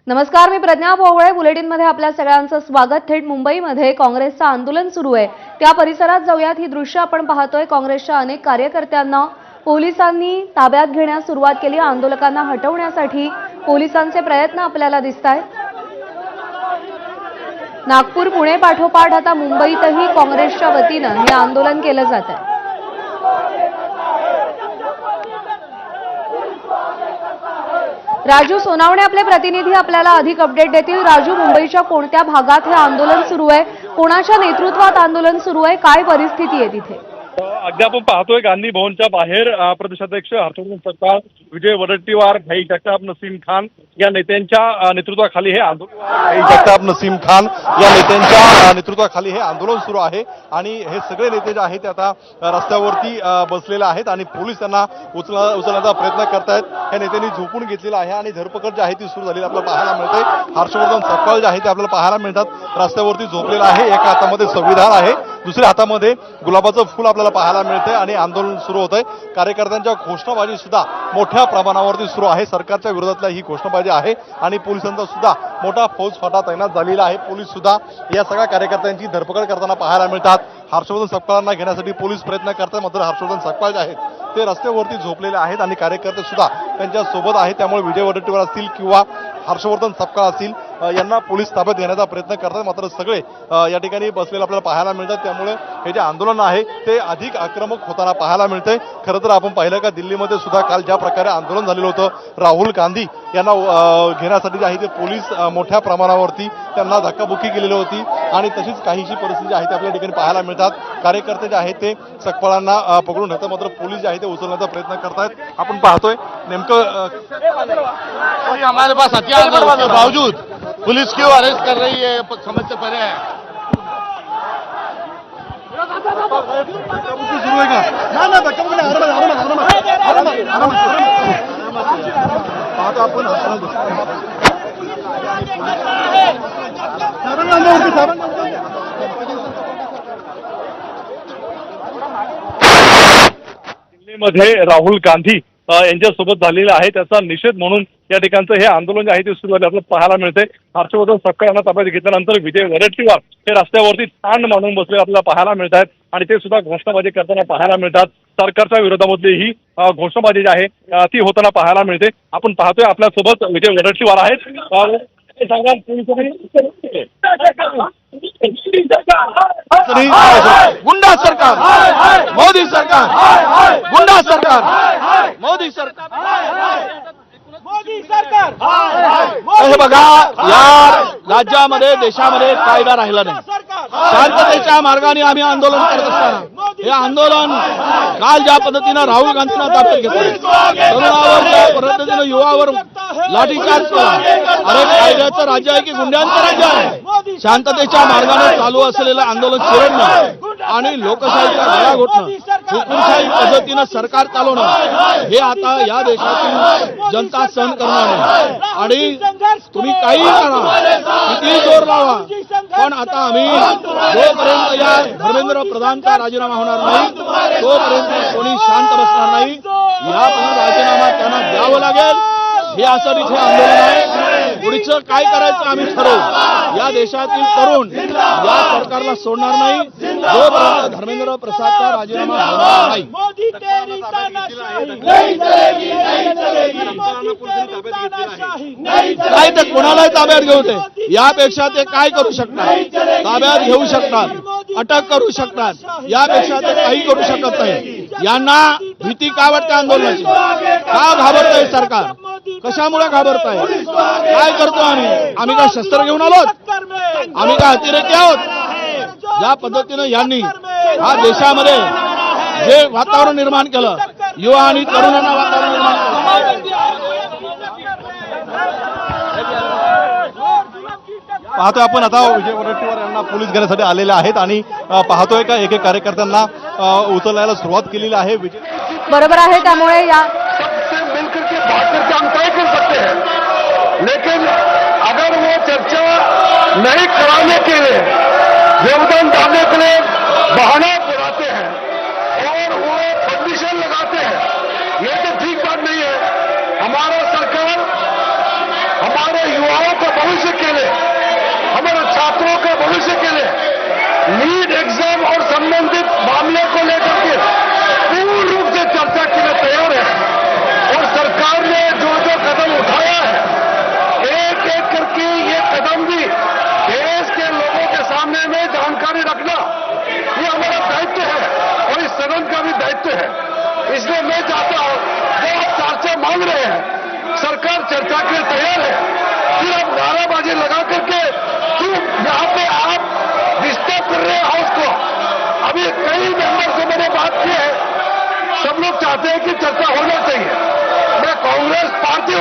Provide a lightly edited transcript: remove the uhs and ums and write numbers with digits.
नमस्कार, मी प्रज्ञा भोवळे. बुलेटिनमध्ये आपल्या सगळ्यांचं स्वागत. थेट मुंबईमध्ये काँग्रेसचं आंदोलन सुरू आहे. त्या परिसरात जाऊयात. ही दृश्य आपण पाहतोय. काँग्रेसच्या अनेक कार्यकर्त्यांना पोलिसांनी ताब्यात घेण्यास सुरुवात केली. आंदोलकांना हटवण्यासाठी पोलिसांचे प्रयत्न आपल्याला दिसतायत. नागपूर, पुणे पाठोपाठ आता मुंबईतही काँग्रेसच्या वतीनं हे आंदोलन केलं जात आहे. राजू सोनावणे आपले प्रतिनिधी आपल्याला अधिक अपडेट देतील. राजू, मुंबईच्या कोणत्या भागात हे आंदोलन सुरू आहे? कोणाच्या नेतृत्वात आंदोलन सुरू आहे? काय परिस्थिती आहे तिथे? अगदी आपण पाहतोय गांधी भवनच्या बाहेर प्रदेशाध्यक्ष हर्षवर्धन सपकाळ, विजय वडेट्टीवार, भाई जगताप नसीम खान या नेत्यांच्या नेतृत्वाखाली हे आंदोलन भाई जगताप नसीम खान या नेत्यांच्या नेतृत्वाखाली हे आंदोलन सुरू आहे. आणि हे सगळे नेते जे आहेत ते आता रस्त्यावरती बसलेले आहेत आणि पोलीस त्यांना उचलण्याचा प्रयत्न करतायत. या नेत्यांनी झोपून घेतलेला आहे आणि धरपकड जी आहे ती सुरू झालेली आपल्याला पाहायला मिळते. हर्षवर्धन सपकाळ जे आहे ते आपल्याला पाहायला मिळतात. रस्त्यावरती झोपलेला आहे. एका हातामध्ये संविधान आहे, दुसऱ्या हातामध्ये गुलाबाचं फूल आपल्याला पाहायला मिळतंय आणि आंदोलन सुरू होत आहे. कार्यकर्त्यांच्या घोषणाबाजी सुद्धा मोठ्या प्रमाणावरती सुरू आहे. सरकारच्या विरोधातल्या ही घोषणाबाजी आहे आणि पोलिसांचा सुद्धा मोठा फौजफाटा तैनात झालेला आहे. पोलीस सुद्धा या सगळ्या कार्यकर्त्यांची धरपकड करताना पाहायला मिळतात. हर्षवर्धन सपकाळांना घेण्यासाठी पोलीस प्रयत्न करतात, मात्र हर्षवर्धन सपकाळ जे आहेत ते रस्त्यावरती झोपलेले आहेत आणि कार्यकर्ते सुद्धा त्यांच्या सोबत आहेत. त्यामुळे विजय वडेट्टीवार असतील किंवा हर्षवर्धन सपकाळ असतील यांना पोलीस ताब्यात घेण्याचा प्रयत्न करतात, मात्र सगळे या ठिकाणी बसलेले आपल्याला पाहायला मिळतात. त्यामुळे हे जे आंदोलन आहे ते अधिक आक्रमक होताना पाहायला मिळतंय. खरं तर आपण पाहिलं का दिल्लीमध्ये सुद्धा काल ज्या प्रकारे आंदोलन झालेलं होतं, राहुल गांधी यांना घेण्यासाठी जे आहे ते पोलीस मोठ्या प्रमाणावरती त्यांना धक्काबुक्की केलेली होती आणि तशीच काहीशी परिस्थिती आहे ते आपल्या ठिकाणी पाहायला मिळतात. कार्यकर्ते जे आहेत ते सपकाळांना पकडून ठेवतात, मात्र पोलीस जे आहे ते उचलण्याचा प्रयत्न करतायत. आपण पाहतोय नेमकं हमारे पास हथियार के बावजूद पुलिस क्यों अरेस्ट कर रही है, समझ से परे है। सुरू आहे का? पाहतो आपण दिल्लीमध्ये राहुल गांधी यांच्यासोबत झालेला आहे त्याचा निषेध म्हणून या ठिकाणचं हे आंदोलन जे आहे ते सुरू झाले आपल्याला पाहायला मिळते. हर्षवर्धन सपकाळ यांना ताब्यात घेतल्यानंतर विजय वडेट्टीवार हे रस्त्यावरती तांड मांडून बसले आपल्याला पाहायला मिळत आहेत आणि ते सुद्धा घोषणाबाजी करताना पाहायला मिळतात. सरकारच्या विरोधामध्ये ही घोषणाबाजी जी आहे ती होताना पाहायला मिळते. आपण पाहतोय आपल्यासोबत विजय वडेट्टीवार आहेत. गुंडा सरकार, मोदी सरकार, गुंडा सरकार, मोदी सरकार, मोदी सरकार. हे बघा, या राज्यामध्ये देशामध्ये कायदा राहिला नाही. शांततेच्या मार्गाने आम्ही आंदोलन करत असताना हे आंदोलन काल ज्या पद्धतीनं राहुल गांधींना ताब्यात घेतलं, तरुणावर ज्या पद्धतीनं युवावर लाठीचार्ज केला, अरे कायद्याचं राज्य आहे की गुंड्यांचं राज्य आहे? शांततेच्या मार्गाने चालू असलेलं आंदोलन चिरडणं आणि लोकशाहीचा गळा घोटणं, हुकुमशाही पद्धतीनं सरकार चालवणं हे आता या देशातील जनता सहन करणार नाही. आणि तुम्ही काही करा, किती जोर लावा, पण आता आम्ही जोपर्यंत या धर्मेंद्र प्रधानचा राजीनामा होणार नाही तोपर्यंत कोणी शांत बसणार नाही. यापुढे राजीनामा त्यांना द्यावं लागेल. हे असं इथे आंदोलन आहे. पुढचं काय करायचं आम्ही ठरवू. या देशातील तरुण या सरकारला सोडणार नाही जोपर्यंत धर्मेंद्र प्रसादचा राजीनामा होणार नाही. नाही तर कोणालाही ताब्यात घेऊ दे. यापेक्षा ते काय करू शकतात? ताब्यात घेऊ शकतात, अटक करू शकतात. यापेक्षा ते काही करू शकत नाही. यांना भीती का वाटते आंदोलनाची? का घाबरतंय सरकार? कशामुळे घाबरताय? काय करतो आम्ही? आम्ही काय शस्त्र घेऊन आलोत? आम्ही काय अतिरेकी आहोत? ज्या पद्धतीनं यांनी हा देशामध्ये जे वातावरण निर्माण केलं, युवा आणि तरुणांना वातावरण निर्माण केलं. पाहतोय आपण आता विजय वडेट्टीवार यांना पोलीस घेण्यासाठी आलेले आहेत आणि पाहतोय का एक एक कार्यकर्त्यांना उचलायला सुरुवात केलेली आहे. बरोबर आहे. त्यामुळे या लेकिन अगर वो चर्चा नहीं कराने के लिए, योगदान डालने के लिए बहाना बुलाते हैं और वो कंडीशन लगाते हैं, ये तो ठीक बात नहीं है. हमारा सरकार हमारे युवाओं को भविष्य के लिए नीट एग्जाम और संबंधित मामले को लेकर के पूर्ण रूप से चर्चा के लिए तैयार है। और सरकार ने जो जो कदम उठाया है, एक एक करके ये कदम भी देश के लोगों के सामने में जानकारी रखना, ये हमारा दायित्व है और इस सदन का भी दायित्व है। इसलिए मैं चाहता हूं, जो आप चर्चा मांग रहे हैं, सरकार चर्चा के लिए तैयार है। फिर आप नाराबाजी लगा करके क्यों यहाँ पे आप डिस्टर्ब कर रहे हैं हाउस को? अभी कई मेंबर से मैंने बात की है, सब लोग चाहते हैं कि चर्चा होना चाहिए। मैं कांग्रेस पार्टी